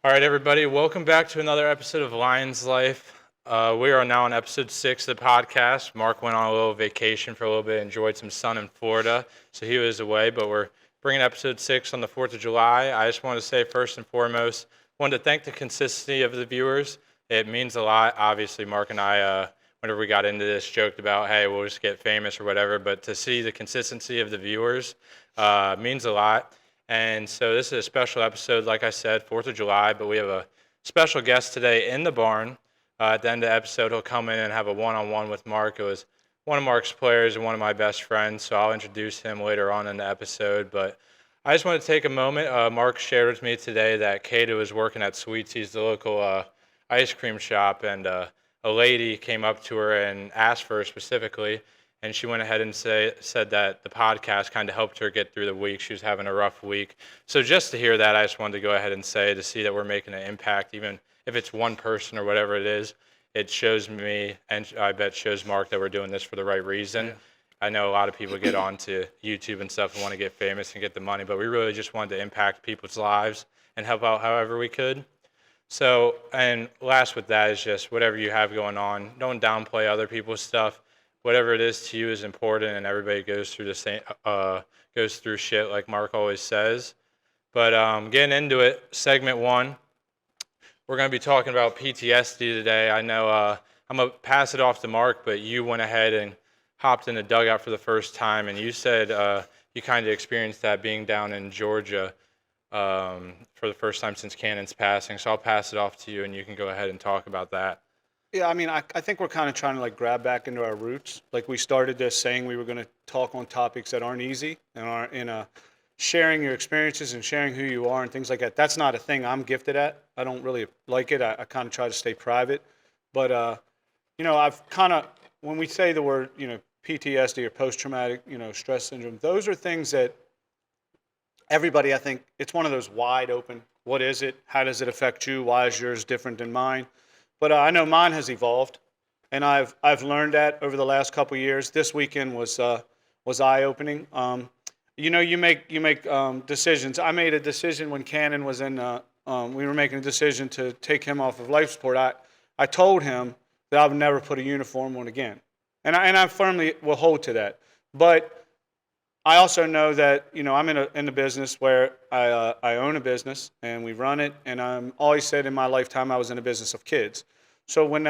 All right, everybody, welcome back to another episode of Lions Life. We are now on episode 6 of the podcast. Mark went on a little vacation for a little bit, enjoyed some sun in Florida, so he was away, but we're bringing episode 6 on the 4th of July. I just want to say, first and foremost, wanted to thank the consistency of the viewers. It means a lot. Obviously, Mark and I, whenever we got into this, joked about, hey, we'll just get famous or whatever, but to see the consistency of the viewers means a lot. And so this is a special episode, like I said, 4th of July, but we have a special guest today in the barn. At the end of the episode, he'll come in and have a one-on-one with Mark. It was one of Mark's players and one of my best friends, so I'll introduce him later on in the episode. But I just want to take a moment. Mark shared with me today that Cato is working at Sweetsies, the local ice cream shop, and a lady came up to her and asked for her specifically. And she went ahead and said that the podcast kind of helped her get through the week. She was having a rough week. So just to hear that, I just wanted to go ahead and say, to see that we're making an impact, even if it's one person or whatever it is, it shows me, and I bet shows Mark, that we're doing this for the right reason. Yeah. I know a lot of people get onto YouTube and stuff and want to get famous and get the money, but we really just wanted to impact people's lives and help out however we could. So, and last with that is just whatever you have going on, don't downplay other people's stuff. Whatever it is to you is important, and everybody goes through the same, goes through shit, like Mark always says. But getting into it, segment 1, we're going to be talking about PTSD today. I know I'm going to pass it off to Mark, but you went ahead and hopped in the dugout for the first time, and you said you kind of experienced that being down in Georgia for the first time since Cannon's passing. So I'll pass it off to you, and you can go ahead and talk about that. Yeah, I mean, I think we're kind of trying to like grab back into our roots. Like we started this saying we were going to talk on topics that aren't easy and aren't sharing your experiences and sharing who you are and things like that. That's not a thing I'm gifted at. I don't really like it. I kind of try to stay private. But, I've kind of, when we say the word, PTSD or post-traumatic, stress syndrome, those are things that everybody, I think, it's one of those wide open, what is it? How does it affect you? Why is yours different than mine? But I know mine has evolved, and I've learned that over the last couple of years. This weekend was eye-opening. You make decisions. I made a decision when Cannon was in. We were making a decision to take him off of life support. I told him that I would never put a uniform on again, and I firmly will hold to that. But I also know that I'm in the business where I own a business and we run it, and I'm always said in my lifetime I was in the business of kids. So when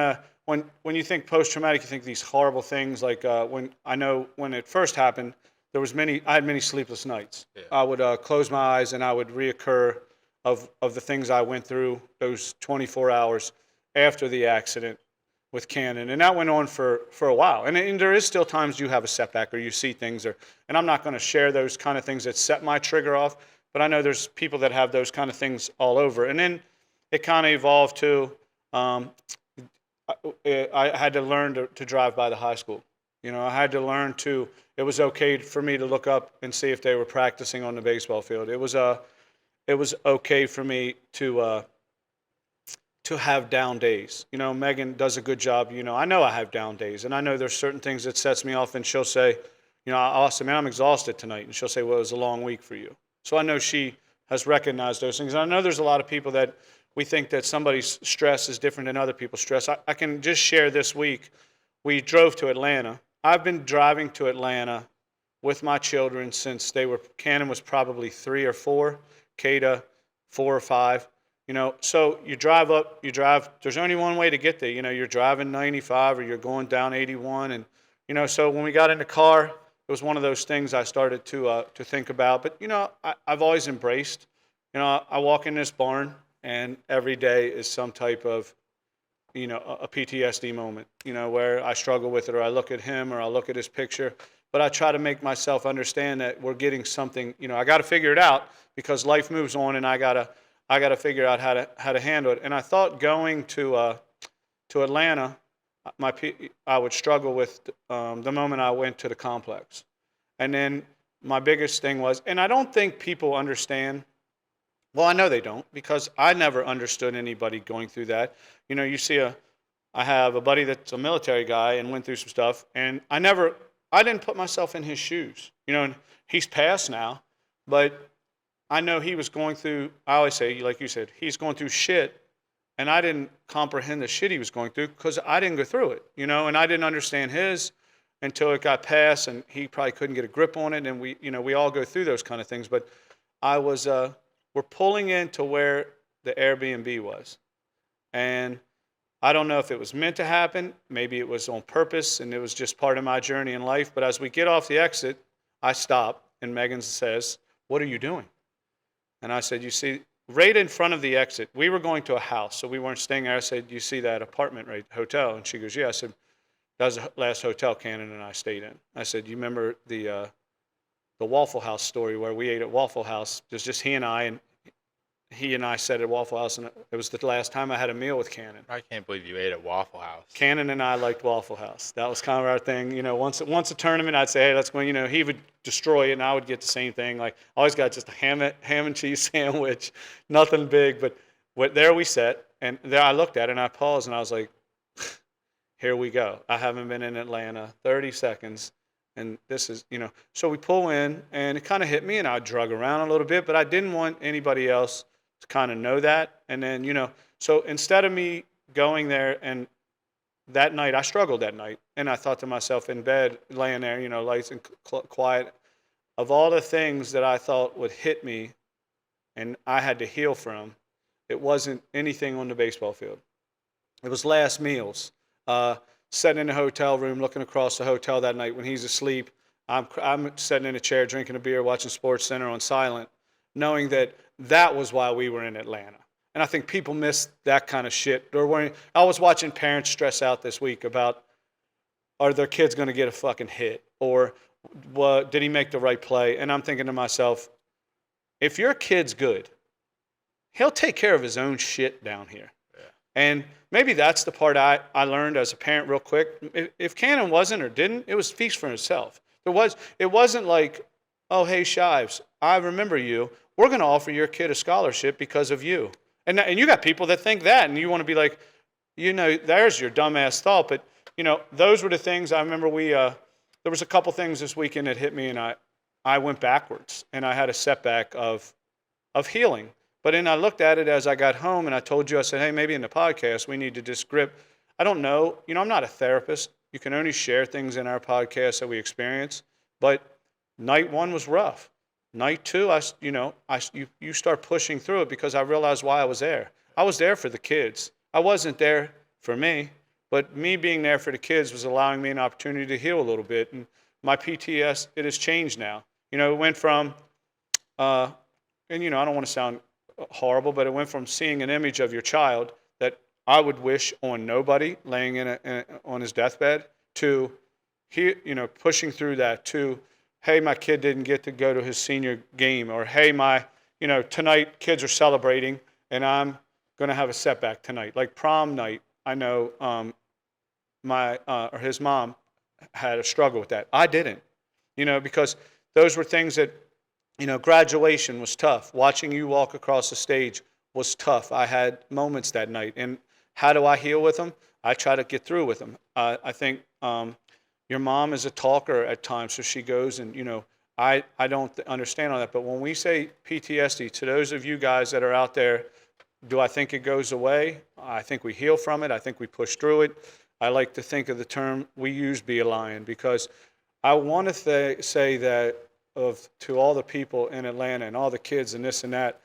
you think post-traumatic, you think these horrible things. Like when it first happened, I had many sleepless nights. Yeah. I would close my eyes and I would reoccur of the things I went through those 24 hours after the accident with Cannon, and that went on for a while. And there is still times you have a setback or you see things, and I'm not going to share those kind of things that set my trigger off, but I know there's people that have those kind of things all over. And then it kind of evolved to I had to learn to drive by the high school. I had to learn it was okay for me to look up and see if they were practicing on the baseball field. It was okay for me to have down days. Megan does a good job. I know I have down days, and I know there's certain things that sets me off, and she'll say, I'll say, man, I'm exhausted tonight. And she'll say, well, it was a long week for you. So I know she has recognized those things. And I know there's a lot of people that we think that somebody's stress is different than other people's stress. I can just share this week, we drove to Atlanta. I've been driving to Atlanta with my children since Cannon was probably 3 or 4, Kata 4 or 5. So you drive, there's only one way to get there. You're driving 95 or you're going down 81. And, so when we got in the car, it was one of those things I started to think about. But, I've always embraced, I walk in this barn and every day is some type of, a PTSD moment, where I struggle with it, or I look at him or I look at his picture. But I try to make myself understand that we're getting something, I got to figure it out because life moves on, and I got to figure out how to handle it. And I thought going to Atlanta, I would struggle with the moment I went to the complex. And then my biggest thing was, and I don't think people understand. Well, I know they don't, because I never understood anybody going through that. I have a buddy that's a military guy and went through some stuff, and I didn't put myself in his shoes. And he's passed now, but I know he was going through, I always say, like you said, he's going through shit, and I didn't comprehend the shit he was going through because I didn't go through it, and I didn't understand his until it got past, and he probably couldn't get a grip on it, and we all go through those kind of things. But I was, we're pulling into where the Airbnb was, and I don't know if it was meant to happen. Maybe it was on purpose, and it was just part of my journey in life. But as we get off the exit, I stop, and Megan says, "What are you doing?" And I said, "You see, right in front of the exit, we were going to a house, so we weren't staying there." I said, "You see that apartment, right, hotel?" And she goes, "Yeah." I said, "That was the last hotel Cannon and I stayed in." I said, "You remember the Waffle House story where we ate at Waffle House? It was just he and I sat at Waffle House, and it was the last time I had a meal with Cannon." I can't believe you ate at Waffle House. Cannon and I liked Waffle House. That was kind of our thing. Once a tournament, I'd say, "Hey, let's go." He would destroy it, and I would get the same thing. Like, I always got just a ham and cheese sandwich, nothing big. But there we sat, and there I looked at it, and I paused, and I was like, here we go. I haven't been in Atlanta 30 seconds, and this is. So we pull in, and it kind of hit me, and I drug around a little bit, but I didn't want anybody else to kind of know that. And then, so instead of me going there, and that night, I struggled that night, and I thought to myself in bed, laying there, lights and quiet, of all the things that I thought would hit me and I had to heal from, it wasn't anything on the baseball field. It was last meals. Sitting in a hotel room, looking across the hotel that night when he's asleep. I'm sitting in a chair, drinking a beer, watching Sports Center on silent, knowing that was why we were in Atlanta. And I think people miss that kind of shit. I was watching parents stress out this week about, are their kids going to get a fucking hit? Or did he make the right play? And I'm thinking to myself, if your kid's good, he'll take care of his own shit down here. Yeah. And maybe that's the part I learned as a parent real quick. If Cannon wasn't or didn't, it was feast for himself. It wasn't like, "Oh, hey, Shives, I remember you. We're going to offer your kid a scholarship because of you." And you got people that think that, and you want to be like, there's your dumbass thought. But, those were the things I remember there was a couple things this weekend that hit me, and I went backwards, and I had a setback of healing. But then I looked at it as I got home, and I told you, I said, "Hey, maybe in the podcast we need to just grip." I don't know. I'm not a therapist. You can only share things in our podcast that we experience. But night one was rough. Night two, you start pushing through it because I realized why I was there. I was there for the kids. I wasn't there for me, but me being there for the kids was allowing me an opportunity to heal a little bit. And my PTSD, it has changed now. It went from, I don't want to sound horrible, but it went from seeing an image of your child that I would wish on nobody laying on his deathbed to, pushing through that to, hey, my kid didn't get to go to his senior game, or hey, tonight kids are celebrating and I'm going to have a setback tonight. Like prom night, I know or his mom had a struggle with that. I didn't, because those were things that, graduation was tough. Watching you walk across the stage was tough. I had moments that night. And how do I heal with them? I try to get through with them. I think your mom is a talker at times, so she goes and, I don't understand all that. But when we say PTSD, to those of you guys that are out there, do I think it goes away? I think we heal from it. I think we push through it. I like to think of the term we use, "be a lion," because I want to say that to all the people in Atlanta and all the kids and this and that,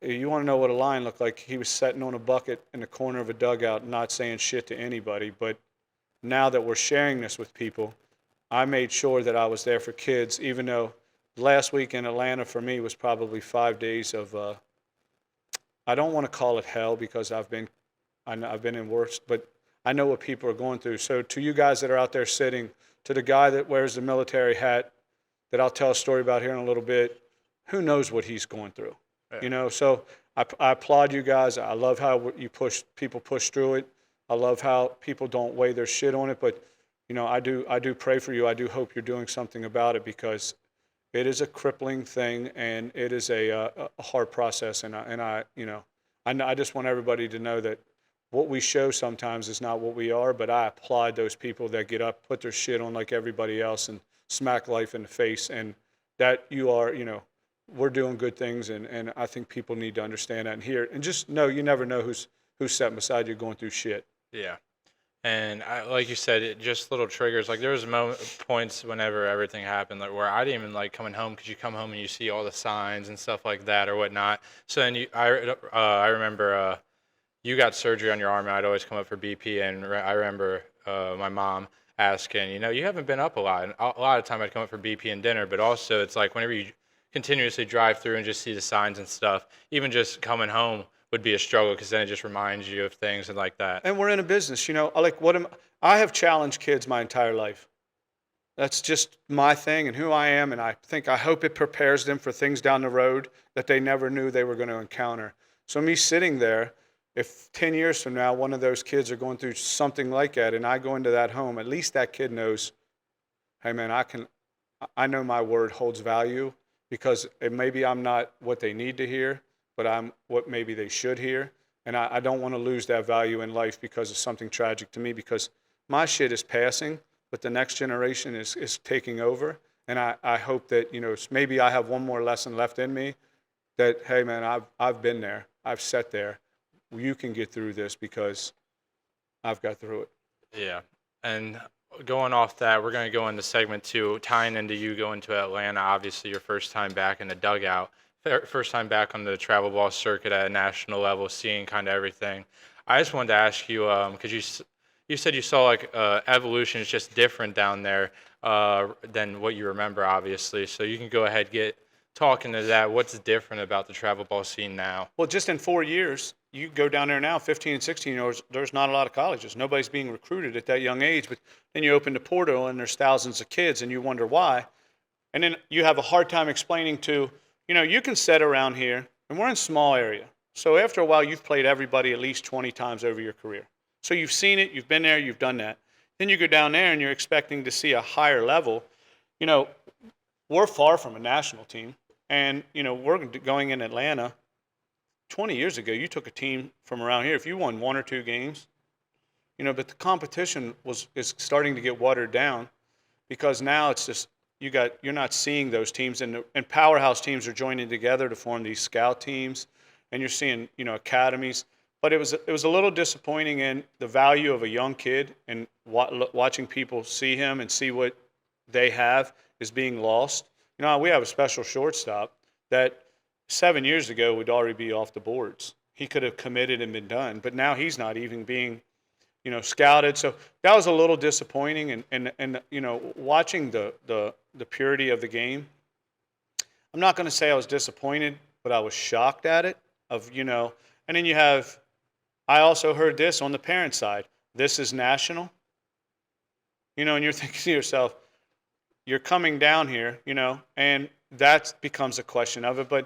you want to know what a lion looked like? He was sitting on a bucket in the corner of a dugout, not saying shit to anybody. But now that we're sharing this with people, I made sure that I was there for kids, even though last week in Atlanta for me was probably 5 days of, I don't want to call it hell because I've been in worse, but I know what people are going through. So to you guys that are out there sitting, to the guy that wears the military hat that I'll tell a story about here in a little bit, who knows what he's going through? Yeah. So I applaud you guys. I love how people push through it. I love how people don't weigh their shit on it. But, I do pray for you. I do hope you're doing something about it because it is a crippling thing and it is a hard process. And I just want everybody to know that what we show sometimes is not what we are, but I applaud those people that get up, put their shit on like everybody else and smack life in the face, and that you are, we're doing good things, and I think people need to understand that and hear it. And just know you never know who's sitting beside you going through shit. Yeah. And like you said, just little triggers. Like there was points whenever everything happened, like where I didn't even like coming home because you come home and you see all the signs and stuff like that or whatnot. So then I remember you got surgery on your arm, and I'd always come up for BP, and I remember my mom asking, you haven't been up a lot. And a lot of time I'd come up for BP and dinner, but also it's like whenever you continuously drive through and just see the signs and stuff, even just coming home would be a struggle because then it just reminds you of things and like that. And we're in a business, I have challenged kids my entire life. That's just my thing and who I am, and I hope it prepares them for things down the road that they never knew they were going to encounter. So me sitting there, if 10 years from now one of those kids are going through something like that and I go into that home, at least that kid knows, hey man, I know my word holds value because maybe I'm not what they need to hear, but I'm what maybe they should hear. And I don't want to lose that value in life because of something tragic to me, because my shit is passing, but the next generation is taking over. And I hope that, maybe I have one more lesson left in me that, hey man, I've been there. I've sat there. You can get through this because I've got through it. Yeah. And going off that, we're going to go into segment 2, tying into you going to Atlanta, obviously your first time back in the dugout, first time back on the travel ball circuit at a national level, seeing kind of everything. I just wanted to ask you, because you said you saw like evolution is just different down there than what you remember, obviously. So you can go ahead get talking to that. What's different about the travel ball scene now? Well, just in 4 years, you go down there now, 15 and 16 years olds, there's not a lot of colleges. Nobody's being recruited at that young age. But then you open the portal and there's thousands of kids and you wonder why. And then you have a hard time explaining to, you can sit around here and we're in a small area. So after a while, you've played everybody at least 20 times over your career. So you've seen it, you've been there, you've done that. Then you go down there and you're expecting to see a higher level. We're far from a national team. And, we're going in Atlanta. 20 years ago, you took a team from around here. If you won 1 or 2 games, but the competition is starting to get watered down because now it's just you're not seeing those teams, and powerhouse teams are joining together to form these scout teams, and you're seeing academies. But it was a little disappointing in the value of a young kid and watching people see him and see what they have is being lost. We have a special shortstop that 7 years ago would already be off the boards. He could have committed and been done, but now he's not even being, scouted. So that was a little disappointing. And watching the purity of the game, I'm not going to say I was disappointed, but I was shocked at it. And then I also heard this on the parent side. This is national. And you're thinking to yourself, you're coming down here, and that becomes a question of it.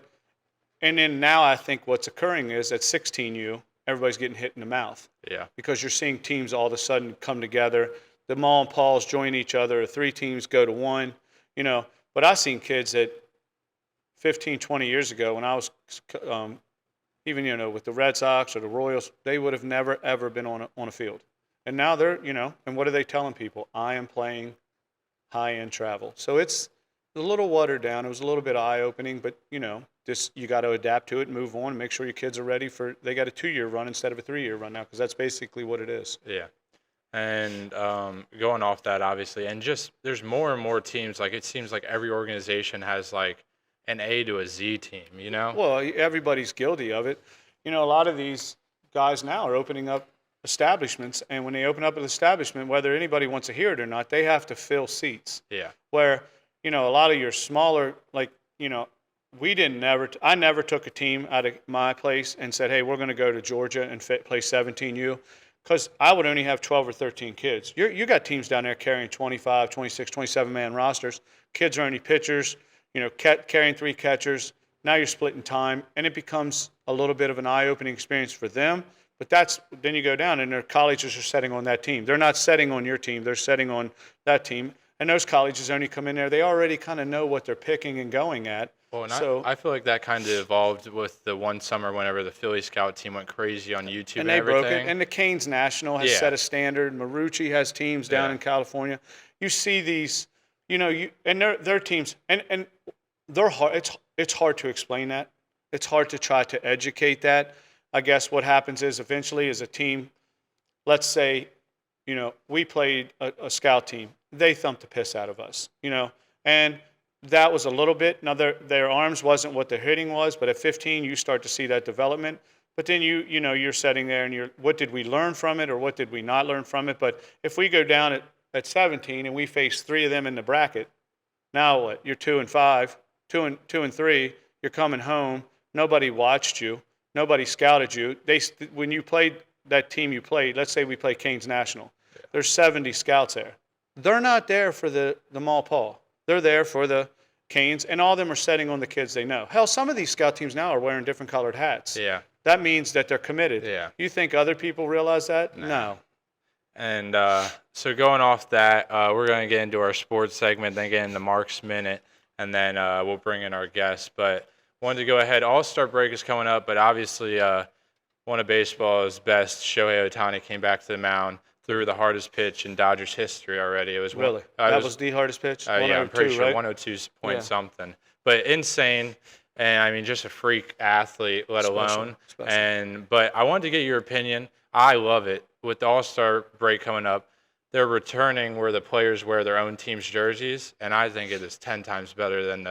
And then now I think what's occurring is at 16U, everybody's getting hit in the mouth. Yeah. Because you're seeing teams all of a sudden come together. The Ma and Pauls join each other. 3 teams go to 1, But I've seen kids that 15, 20 years ago when I was even, with the Red Sox or the Royals, they would have never, ever been on a field. And now they're, and what are they telling people? I am playing high-end travel. So it's a little watered down. It was a little bit eye-opening, but, you got to adapt to it and move on and make sure your kids are ready they got a 2-year run instead of a 3-year run now, because that's basically what it is. Yeah. And going off that, obviously, and just there's more and more teams. Like it seems like every organization has like an A to a Z team, Well, everybody's guilty of it. A lot of these guys now are opening up establishments, and when they open up an establishment, whether anybody wants to hear it or not, they have to fill seats. Yeah. Where, a lot of your smaller, like, I never took a team out of my place and said, hey, we're going to go to Georgia and play 17U, because I would only have 12 or 13 kids. You got teams down there carrying 25, 26, 27-man rosters. Kids are only pitchers, carrying 3 catchers. Now you're splitting time, and it becomes a little bit of an eye-opening experience for them. But then you go down, and their colleges are setting on that team. They're not setting on your team. They're setting on that team. And those colleges only come in there. They already kind of know what they're picking and going at. Well, and I feel like that kind of evolved with the one summer whenever the Philly Scout team went crazy on YouTube and everything. Broke it. And the Canes National has set a standard. Marucci has teams down in California. You see these, and their teams, and they're hard. it's hard to explain that. It's hard to try to educate that. I guess what happens is eventually as a team, let's say, we played a scout team. They thumped the piss out of us, and that was a little bit. Now their arms wasn't what their hitting was, but at 15 you start to see that development. But then you're sitting there and what did we learn from it or what did we not learn from it? But if we go down at 17 and we face 3 of them in the bracket, now what? You're 2-5, 2-3. You're coming home. Nobody watched you. Nobody scouted you. When you played that team you played, let's say we play Canes National. There's 70 scouts there. They're not there for the Mall Paul. They're there for the Canes, and all of them are setting on the kids they know. Hell, some of these scout teams now are wearing different colored hats. Yeah. That means that they're committed. Yeah. You think other people realize that? No. And so going off that, we're going to get into our sports segment, then get into Mark's Minute, and then we'll bring in our guests. But wanted to go ahead. All-Star break is coming up, but obviously one of baseball's best, Shohei Ohtani, came back to the mound, threw the hardest pitch in Dodgers history already. It was really? That was the hardest pitch? Yeah, I'm pretty sure right? 102 point something. But insane, and I mean just a freak athlete, let alone. Special. But I wanted to get your opinion. I love it. With the All-Star break coming up, they're returning where the players wear their own team's jerseys, and I think it is 10 times better than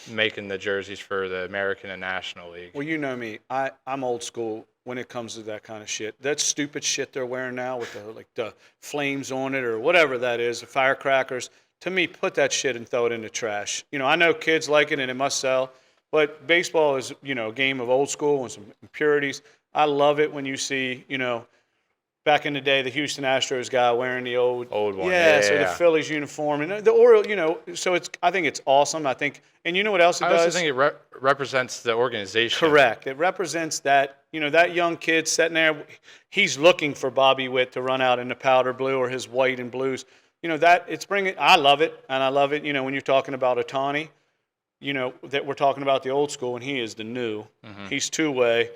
making the jerseys for the American and National League. Well, you know me. I'm old school when it comes to that kind of shit. That stupid shit they're wearing now with the flames on it or whatever that is, the firecrackers. To me, put that shit and throw it in the trash. I know kids like it and it must sell, but baseball is, a game of old school and some impurities. I love it when you see, back in the day, the Houston Astros guy wearing the old one. Yeah, so the Phillies uniform and the Orioles, so I think it's awesome. I think, and you know what else it does? I also think it represents the organization. Correct. It represents that, that young kid sitting there, he's looking for Bobby Witt to run out in the powder blue or his white and blues. That it's bringing, I love it. And I love it, when you're talking about Ohtani, that we're talking about the old school and he is the new. Mm-hmm. He's two-way.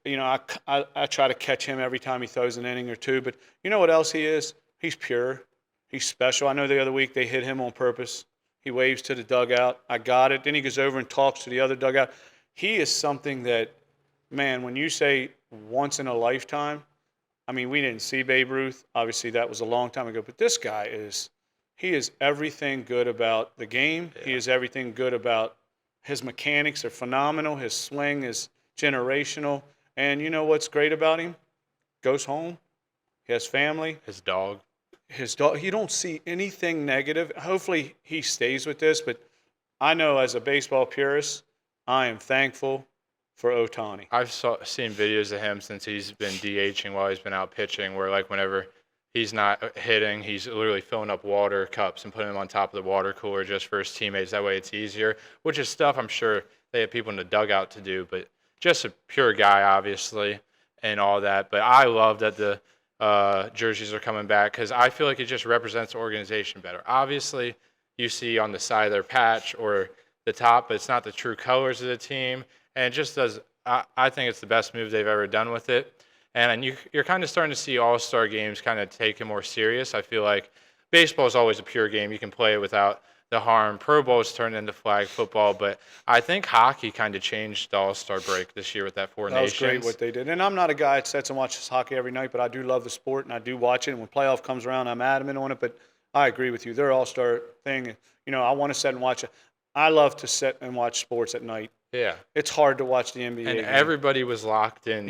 I try to catch him every time he throws an inning or two. But you know what else he is? He's pure. He's special. I know the other week they hit him on purpose. He waves to the dugout. I got it. Then he goes over and talks to the other dugout. He is something that, man, when you say once in a lifetime, I mean, we didn't see Babe Ruth. Obviously, that was a long time ago. But this guy he is everything good about the game. Yeah. He is everything good about his mechanics are phenomenal. His swing is generational. And you know what's great about him? Goes home. He has family. His dog. You don't see anything negative. Hopefully he stays with this, but I know as a baseball purist, I am thankful for Ohtani. I've seen videos of him since he's been DHing while he's been out pitching where, like, whenever he's not hitting, he's literally filling up water cups and putting them on top of the water cooler just for his teammates. That way it's easier, which is stuff I'm sure they have people in the dugout to do, but just a pure guy, obviously, and all that. But I love that the jerseys are coming back because I feel like it just represents the organization better. Obviously, you see on the side of their patch or the top, but it's not the true colors of the team. And it just does – I think it's the best move they've ever done with it. And you're kind of starting to see all-star games kind of take it more serious. I feel like baseball is always a pure game. You can play it without – the harm. Pro Bowl's turned into flag football, but I think hockey kind of changed the All-Star break this year with that Four Nations. That was great what they did. And I'm not a guy that sits and watches hockey every night, but I do love the sport and I do watch it. And when playoff comes around, I'm adamant on it. But I agree with you. Their All-Star thing, I want to sit and watch it. I love to sit and watch sports at night. Yeah. It's hard to watch the NBA And game. Everybody was locked in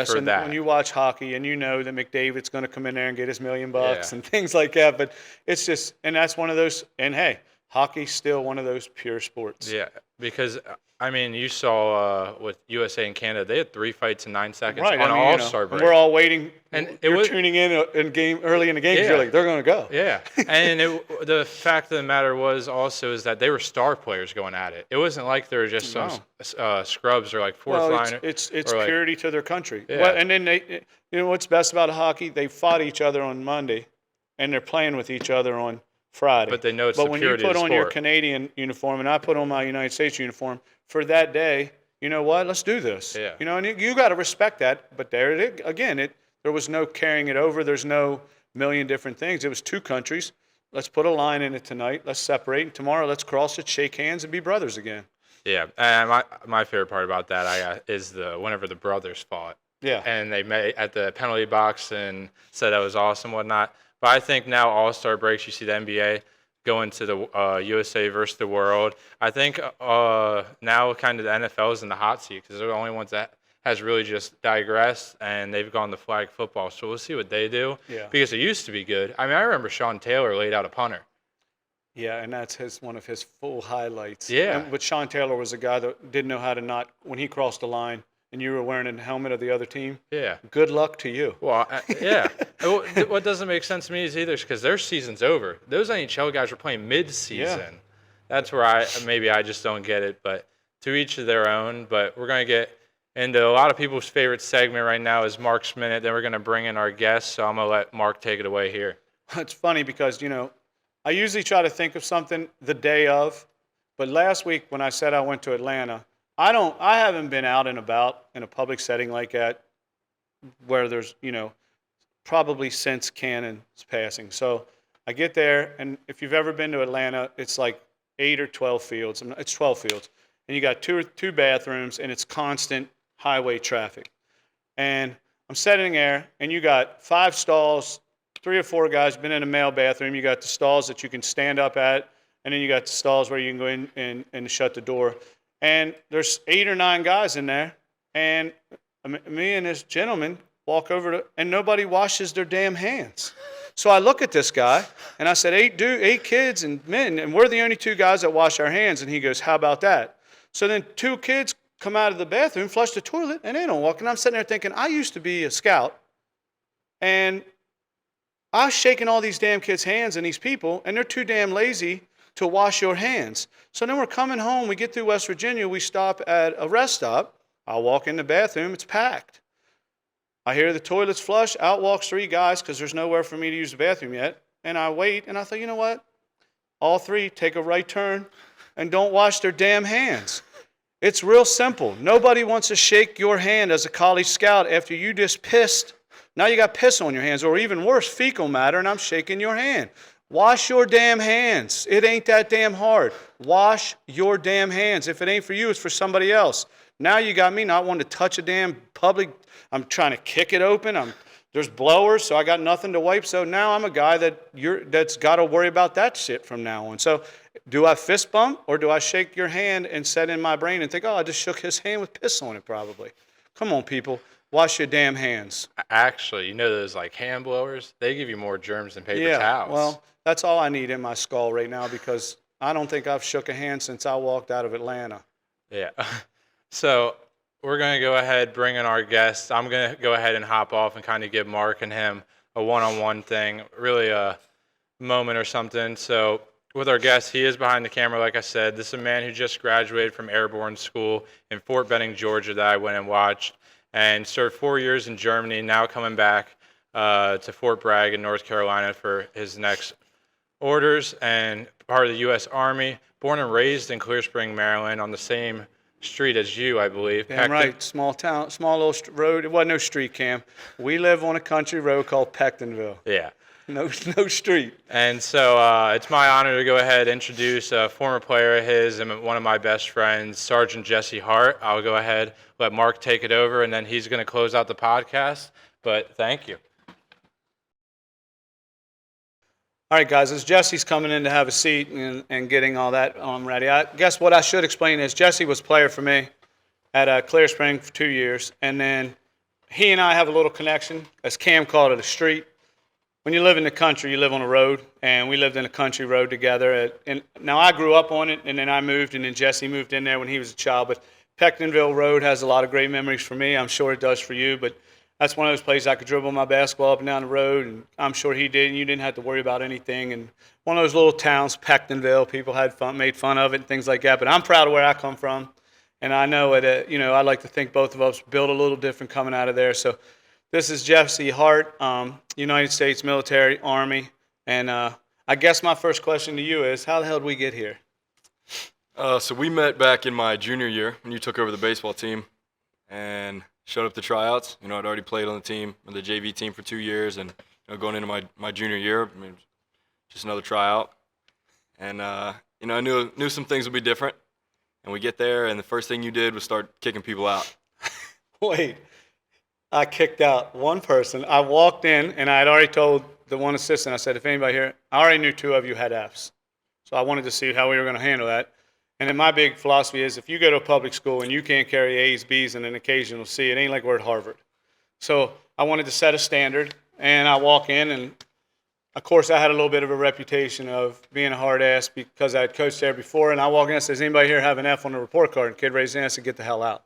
for that. When you watch hockey and you know that McDavid's going to come in there and get his $1 million and things like that. But it's just – and that's one of those – and, hey – hockey's still one of those pure sports. Yeah, because, I mean, you saw with USA and Canada, they had 3 fights in 9 seconds on All-Star break. We're all waiting. And you're tuning in early in the game because you're like, they're going to go. Yeah, and the fact of the matter was also is that they were star players going at it. It wasn't like they were just some scrubs or like fourth liner. It's purity to their country. Yeah. Well, and then what's best about hockey? They fought each other on Monday, and they're playing with each other on Friday. But they know it's the purity of the sport. But when you put on your Canadian uniform and I put on my United States uniform for that day, you know what? Let's do this. Yeah. And you got to respect that. But there there was no carrying it over. There's no million different things. It was 2 countries. Let's put a line in it tonight. Let's separate. And tomorrow, let's cross it, shake hands, and be brothers again. Yeah, and my favorite part about that is whenever the brothers fought. Yeah. And they met at the penalty box and said that was awesome, whatnot. But I think now All-Star breaks, you see the NBA going to the USA versus the world. I think now kind of the NFL is in the hot seat because they're the only ones that has really just digressed, and they've gone to flag football. So we'll see what they do. Yeah. Because it used to be good. I mean, I remember Sean Taylor laid out a punter. Yeah, and that's one of his full highlights. Yeah. But Sean Taylor was a guy that didn't know how to not when he crossed the line and you were wearing a helmet of the other team. Yeah. Good luck to you. Well, yeah. What doesn't make sense to me is either because their season's over. Those NHL guys were playing mid-season. Yeah. That's where I just don't get it. But to each of their own. But we're gonna get into a lot of people's favorite segment right now is Mark's Minute. Then we're gonna bring in our guests. So I'm gonna let Mark take it away here. It's funny because I usually try to think of something the day of, but last week when I said I went to Atlanta, I haven't been out and about in a public setting like that where there's, probably since Cannon's passing. So I get there, and if you've ever been to Atlanta, it's like 8 or 12 fields. It's 12 fields. And you got two bathrooms, and it's constant highway traffic. And I'm sitting there, and you got 5 stalls, 3 or 4 guys been in a male bathroom. You got the stalls that you can stand up at, and then you got the stalls where you can go in and shut the door. And there's 8 or 9 guys in there, and me and this gentleman walk over and nobody washes their damn hands. So I look at this guy, and I said, 8 kids and men, and we're the only 2 guys that wash our hands. And he goes, how about that? So then 2 kids come out of the bathroom, flush the toilet, and they don't walk. And I'm sitting there thinking, I used to be a scout, and I was shaking all these damn kids' hands and these people, and they're too damn lazy to wash your hands. So then we're coming home. We get through West Virginia. We stop at a rest stop. I walk in the bathroom. It's packed. I hear the toilets flush. Out walks 3 guys because there's nowhere for me to use the bathroom yet. And I wait, and I thought, you know what? All 3 take a right turn and don't wash their damn hands. It's real simple. Nobody wants to shake your hand as a college scout after you just pissed. Now you got piss on your hands, or even worse, fecal matter, and I'm shaking your hand. Wash your damn hands. It ain't that damn hard. Wash your damn hands. If it ain't for you, it's for somebody else. Now you got me not wanting to touch a damn public. I'm trying to kick it open. There's blowers, so I got nothing to wipe. So now I'm a guy that's got to worry about that shit from now on. So do I fist bump, or do I shake your hand and set in my brain and think, oh, I just shook his hand with piss on it probably? Come on, people. Wash your damn hands. Actually, those like hand blowers, they give you more germs than paper towels. Well, that's all I need in my skull right now because I don't think I've shook a hand since I walked out of Atlanta. Yeah. So we're going to go ahead, bring in our guests. I'm going to go ahead and hop off and kind of give Mark and him a one-on-one thing, really a moment or something. So with our guest, he is behind the camera, like I said. This is a man who just graduated from Airborne School in Fort Benning, Georgia, that I went and watched, and served 4 years in Germany, now coming back to Fort Bragg in North Carolina for his next orders, and part of the U.S. Army. Born and raised in Clear Spring, Maryland, on the same street as you, I believe. Damn right, small town, small little road. It wasn't no street, Cam. We live on a country road called Pectonville. Yeah. No street. And so it's my honor to go ahead and introduce a former player of his and one of my best friends, Sergeant Jesse Hart. I'll go ahead, let Mark take it over, and then he's going to close out the podcast. But thank you. All right, guys, as Jesse's coming in to have a seat and getting all that ready, I guess what I should explain is Jesse was a player for me at Clear Spring for 2 years, and then he and I have a little connection, as Cam called it, a street. When you live in the country, you live on a road, and we lived in a country road together. And now I grew up on it, and then I moved, and then Jesse moved in there when he was a child. But Pectonville Road has a lot of great memories for me. I'm sure it does for you. But that's one of those places I could dribble my basketball up and down the road, and I'm sure he did. And you didn't have to worry about anything. And one of those little towns, Pectonville, people had fun, made fun of it, and things like that. But I'm proud of where I come from, and I know it. I'd like to think both of us built a little different coming out of there. So. This is Jesse Hart, United States Military, Army, and I guess my first question to you is, how the hell did we get here? So we met back in my junior year when you took over the baseball team and showed up to tryouts. I'd already played on the team, the JV team for 2 years, and going into my junior year, just another tryout. And I knew some things would be different, And we get there, and the first thing you did was start kicking people out. Wait, I kicked out one person. I walked in, and I had already told the one assistant, I said, if anybody here, I already knew 2 of you had Fs. So I wanted to see how we were going to handle that. And then my big philosophy is if you go to a public school and you can't carry A's, B's, and an occasional C, it ain't like we're at Harvard. So I wanted to set a standard, and I walk in, and of course I had a little bit of a reputation of being a hard ass because I had coached there before. And I walk in and says, anybody here have an F on the report card? And kid raised his hand and said, get the hell out.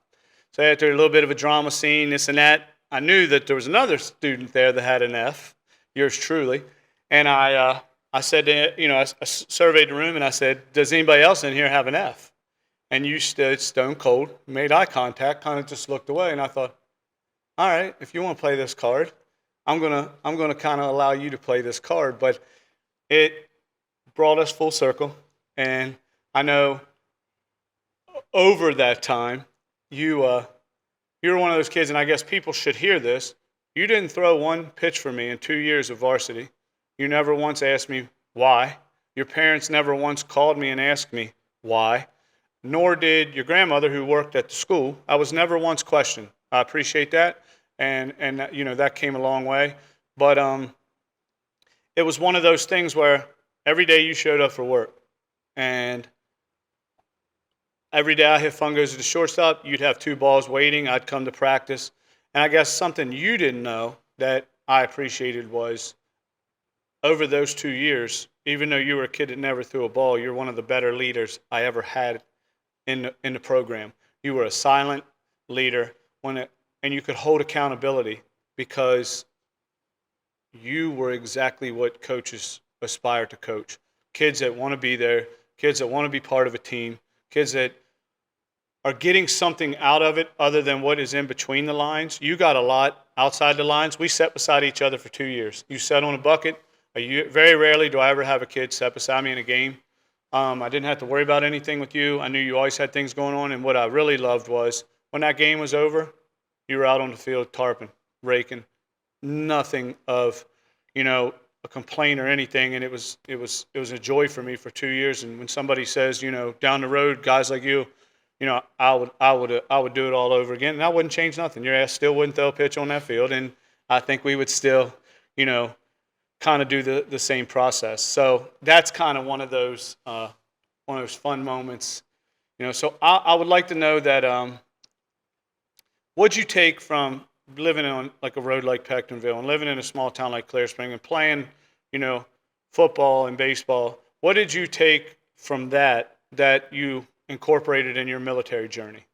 So after a little bit of a drama scene, this and that, I knew that there was another student there that had an F, yours truly. And I said, I surveyed the room and I said, does anybody else in here have an F? And you stood stone cold, made eye contact, kind of just looked away. And I thought, all right, if you want to play this card, I'm gonna kind of allow you to play this card. But it brought us full circle. And I know over that time, you were one of those kids, and I guess people should hear this. You didn't throw one pitch for me in 2 years of varsity. You never once asked me why. Your parents never once called me and asked me why. Nor did your grandmother, who worked at the school. I was never once questioned. I appreciate that, and that came a long way. But it was one of those things where every day you showed up for work, and every day I hit fun goes to the shortstop, you'd have 2 balls waiting. I'd come to practice. And I guess something you didn't know that I appreciated was over those 2 years, even though you were a kid that never threw a ball, you're one of the better leaders I ever had in the program. You were a silent leader and you could hold accountability because you were exactly what coaches aspire to coach. Kids that want to be there, kids that want to be part of a team, kids that are getting something out of it other than what is in between the lines. You got a lot outside the lines. We sat beside each other for 2 years. You sat on a bucket. Very rarely do I ever have a kid sit beside me in a game. I didn't have to worry about anything with you. I knew you always had things going on. And what I really loved was when that game was over, you were out on the field tarping, raking. Nothing of, a complaint or anything. And it was a joy for me for 2 years. And when somebody says, down the road, guys like you, I would do it all over again, and I wouldn't change nothing. Your ass still wouldn't throw a pitch on that field, and I think we would still, kind of do the same process. So that's kind of one of those fun moments, So I would like to know that what'd you take from living on like a road like Pectonville and living in a small town like Clear Spring and playing, football and baseball. What did you take from that you incorporated in your military journey?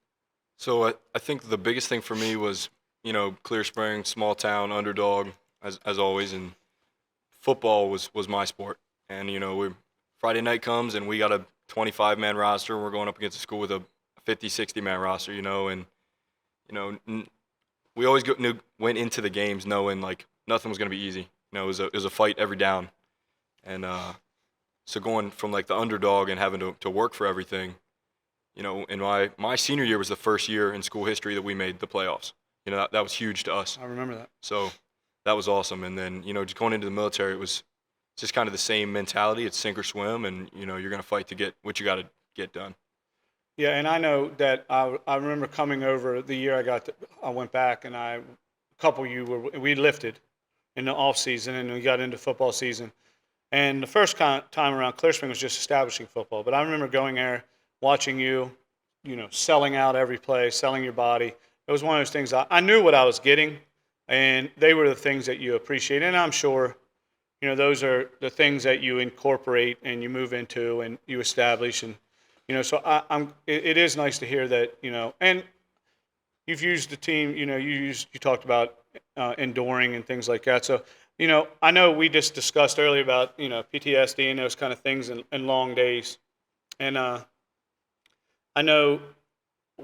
So I think the biggest thing for me was, Clear Spring, small town, underdog, as always, and football was my sport. And, Friday night comes and we got a 25-man roster, and we're going up against a school with a 50, 60-man roster, and, we always went into the games knowing, like, nothing was going to be easy. It was a fight every down. And so going from, like, the underdog and having to work for everything, in my senior year was the first year in school history that we made the playoffs. That was huge to us. I remember that. So that was awesome. And then, just going into the military, it was just kind of the same mentality. It's sink or swim, and, you're going to fight to get what you got to get done. Yeah, and I know that I remember coming over the year I went back, and we lifted in the off season, and we got into football season. And the first time around, Clear Spring was just establishing football. But I remember going there, watching you, selling out every play, selling your body. It was one of those things I knew what I was getting, and they were the things that you appreciate. And I'm sure, those are the things that you incorporate and you move into and you establish. And, so it is nice to hear that, and you've used the team, you talked about enduring and things like that. So, I know we just discussed earlier about, PTSD and those kind of things and long days. And I know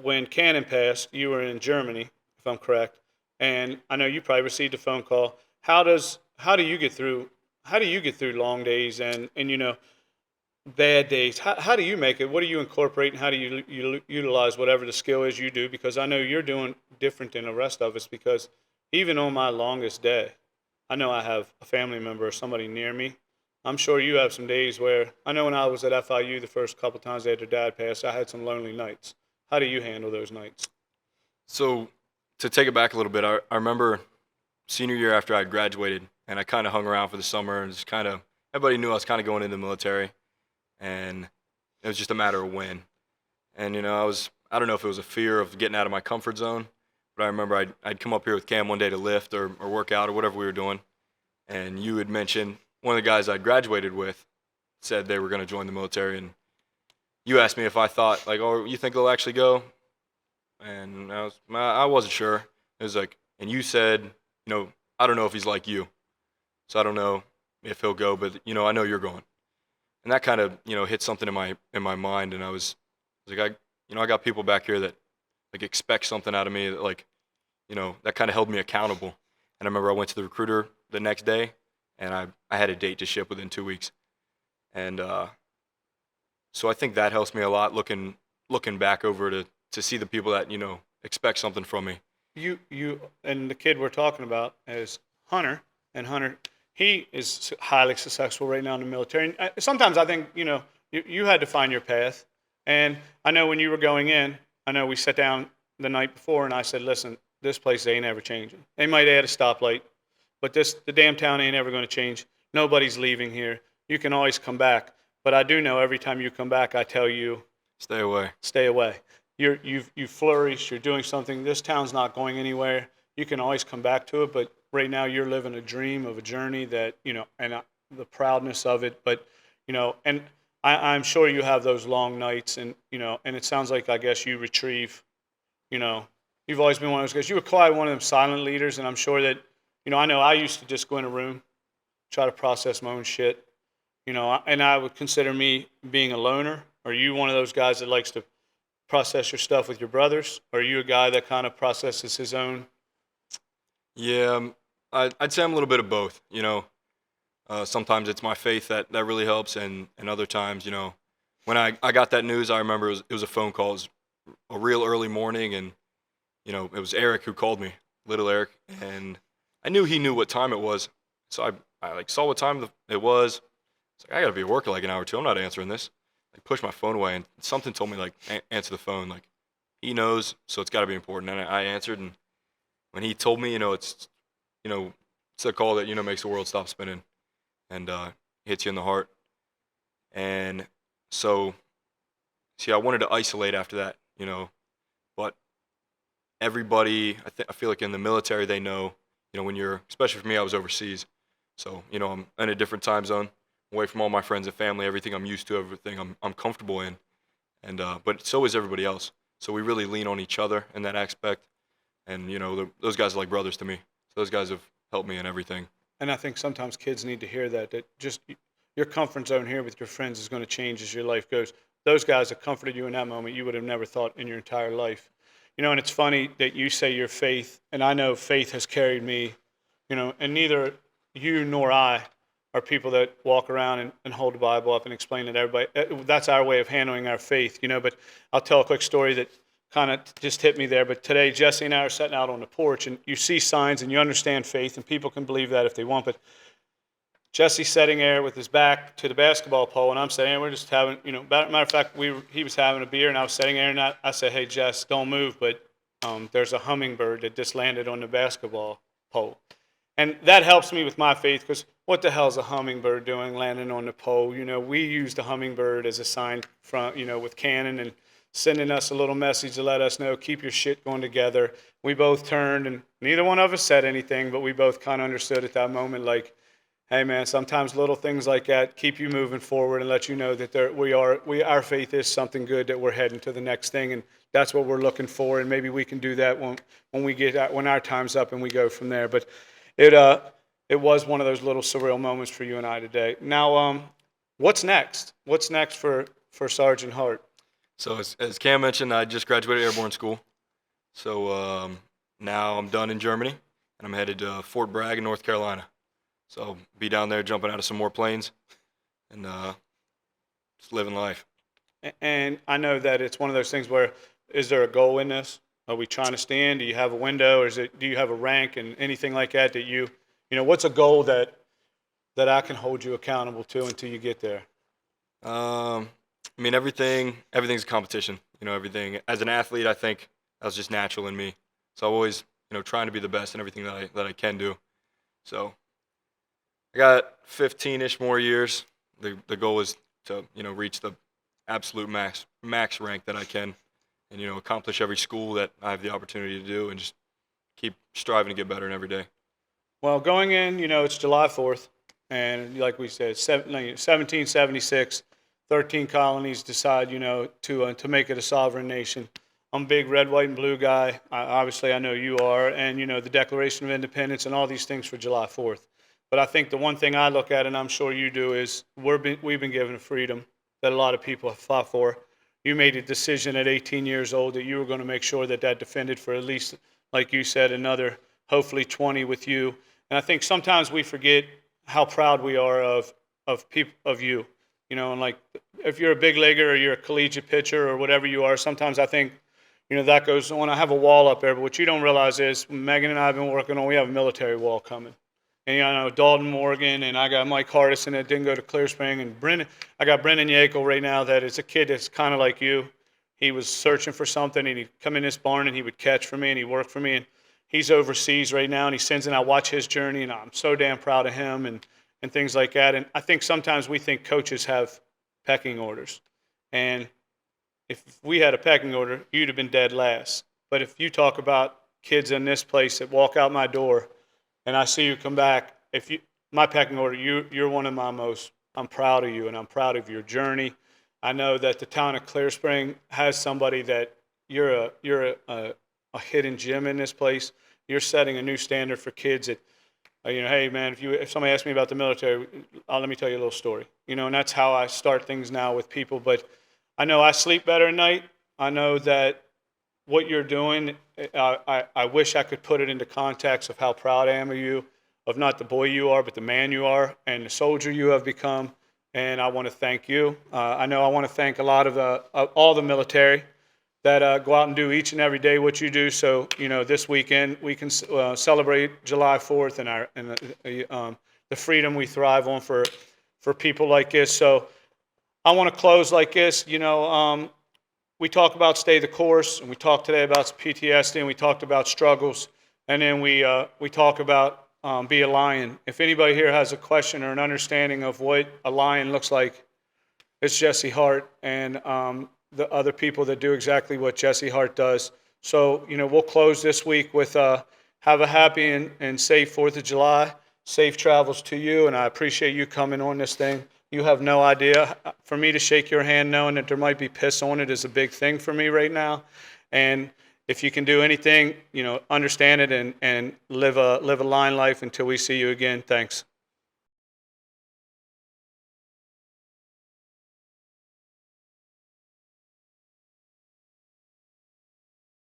when Cannon passed, you were in Germany, if I'm correct, and I know you probably received a phone call. How do you get through long days and bad days? How do you make it? What do you incorporate, and how do you utilize whatever the skill is you do? Because I know you're doing different than the rest of us, because even on my longest day, I know I have a family member or somebody near me I'm sure you have some days where, I know when I was at FIU the first couple times after Dad passed, I had some lonely nights. How do you handle those nights? So to take it back a little bit, I remember senior year after I graduated, and I kind of hung around for the summer, and just kind of everybody knew I was kind of going into the military, and it was just a matter of when. And I don't know if it was a fear of getting out of my comfort zone, but I remember I'd come up here with Cam one day to lift or work out or whatever we were doing, and you had mentioned one of the guys I'd graduated with said they were going to join the military, and you asked me if I thought like, oh, you think they'll actually go? And I wasn't sure. It was like, and you said, I don't know if he's like you, so I don't know if he'll go, but I know you're going, and that kind of hit something in my mind, and I was like, I got people back here that like expect something out of me that like, that kind of held me accountable. And I remember I went to the recruiter the next day, and I had a date to ship within 2 weeks, and so I think that helps me a lot looking back over to see the people that expect something from me. You and the kid we're talking about is Hunter, and Hunter, he is highly successful right now in the military. And sometimes I think you had to find your path. And I know when you were going in, I know we sat down the night before, and I said, listen, this place ain't ever changing. They might add a stoplight, but the damn town ain't ever going to change. Nobody's leaving here. You can always come back. But I do know every time you come back, I tell you, Stay away. stay away. You've flourished. You're doing something. This town's not going anywhere. You can always come back to it. But right now, you're living a dream of a journey that and the proudness of it. But and I'm sure you have those long nights, and and it sounds like I guess you retrieve. You've always been one of those guys. You were quite one of them silent leaders, and I'm sure that I know I used to just go in a room, try to process my own shit. And I would consider me being a loner. Are you one of those guys that likes to process your stuff with your brothers? Or are you a guy that kind of processes his own? Yeah, I'd say I'm a little bit of both. Sometimes it's my faith that really helps, and other times, when I got that news, I remember it was a phone call. It was a real early morning, and it was Eric who called me, little Eric, and I knew he knew what time it was, so I like saw what time it was. It's like, I gotta be at work in like an hour or two. I'm not answering this. I pushed my phone away, and something told me like answer the phone. Like he knows, so it's got to be important. And I answered, and when he told me, it's it's a call that makes the world stop spinning, and hits you in the heart. And so, see, I wanted to isolate after that, but everybody, I feel like in the military, they know, when you're, especially for me, I was overseas, so I'm in a different time zone, away from all my friends and family, everything I'm used to, everything I'm comfortable in, and but so is everybody else. So we really lean on each other in that aspect, and those guys are like brothers to me. So those guys have helped me in everything. And I think sometimes kids need to hear that just your comfort zone here with your friends is going to change as your life goes. Those guys that comforted you in that moment, you would have never thought in your entire life. And it's funny that you say your faith, and I know faith has carried me, and neither you nor I are people that walk around and hold the Bible up and explain it to everybody. That's our way of handling our faith, But I'll tell a quick story that kind of just hit me there. But today, Jesse and I are sitting out on the porch, and you see signs, and you understand faith, and people can believe that if they want. But Jesse's sitting there with his back to the basketball pole, and I'm sitting there. We're just having, matter of fact, he was having a beer, and I was sitting there, and I said, "Hey, Jess, don't move." But there's a hummingbird that just landed on the basketball pole. And that helps me with my faith, because what the hell is a hummingbird doing landing on the pole? We use the hummingbird as a sign from, with Canon and sending us a little message to let us know, keep your shit going together. We both turned, and neither one of us said anything, but we both kind of understood at that moment, like, hey man, sometimes little things like that keep you moving forward and let you know that our faith is something good, that we're heading to the next thing, and that's what we're looking for. And maybe we can do that when our time's up and we go from there. But it was one of those little surreal moments for you and I today. Now, what's next? What's next for Sergeant Hart? So as Cam mentioned, I just graduated airborne school. So now I'm done in Germany, and I'm headed to Fort Bragg in North Carolina. So be down there jumping out of some more planes, and just living life. And I know that it's one of those things where, is there a goal in this? Are we trying to stand? Do you have a window, or do you have a rank and anything like that? That what's a goal that that I can hold you accountable to until you get there? I mean, everything's a competition. Everything as an athlete, I think that was just natural in me. So I'm always, trying to be the best in everything that I can do. So I got 15-ish more years. The goal is to, reach the absolute max rank that I can, and accomplish every school that I have the opportunity to do, and just keep striving to get better in every day. Well, going in, it's July 4th, and like we said, 1776, 13 colonies decide, to make it a sovereign nation. I'm a big red, white, and blue guy. Obviously, I know you are, and, the Declaration of Independence and all these things for July 4th. But I think the one thing I look at, and I'm sure you do, is we've been given a freedom that a lot of people have fought for. You made a decision at 18 years old that you were going to make sure that defended for at least, like you said, another hopefully 20 with you. And I think sometimes we forget how proud we are of people, of you. And like if you're a big legger or you're a collegiate pitcher or whatever you are, sometimes I think, that goes on. I have a wall up there, but what you don't realize is Megan and I have been working on, we have a military wall coming. And I know Dalton Morgan, and I got Mike Hardison that didn't go to Clear Spring, and I got Brendan Yakel right now that is a kid that's kind of like you. He was searching for something, and he'd come in this barn, and he would catch for me, and he worked for me, and he's overseas right now, and he sends in. I watch his journey, and I'm so damn proud of him and things like that. And I think sometimes we think coaches have pecking orders, and if we had a pecking order, you'd have been dead last. But if you talk about kids in this place that walk out my door, and I see you come back, my pecking order, you're one of my most. I'm proud of you, and I'm proud of your journey. I know that the town of Clear Spring has somebody that you're a hidden gem in this place. You're setting a new standard for kids that, hey man, if somebody asks me about the military, let me tell you a little story. And that's how I start things now with people. But I know I sleep better at night. I know that what you're doing, I wish I could put it into context of how proud I am of you, of not the boy you are, but the man you are and the soldier you have become. And I want to thank you. I know I want to thank a lot of all the military that go out and do each and every day what you do. So, this weekend we can celebrate July 4th and the freedom we thrive on for people like this. So I want to close like this. We talk about stay the course, and we talked today about PTSD, and we talked about struggles, and then we talk about be a lion. If anybody here has a question or an understanding of what a lion looks like, it's Jesse Hart and the other people that do exactly what Jesse Hart does. So, we'll close this week with have a happy and safe 4th of July. Safe travels to you, and I appreciate you coming on this thing. You have no idea. For me to shake your hand knowing that there might be piss on it is a big thing for me right now. And if you can do anything, understand it and live a line life until we see you again. Thanks.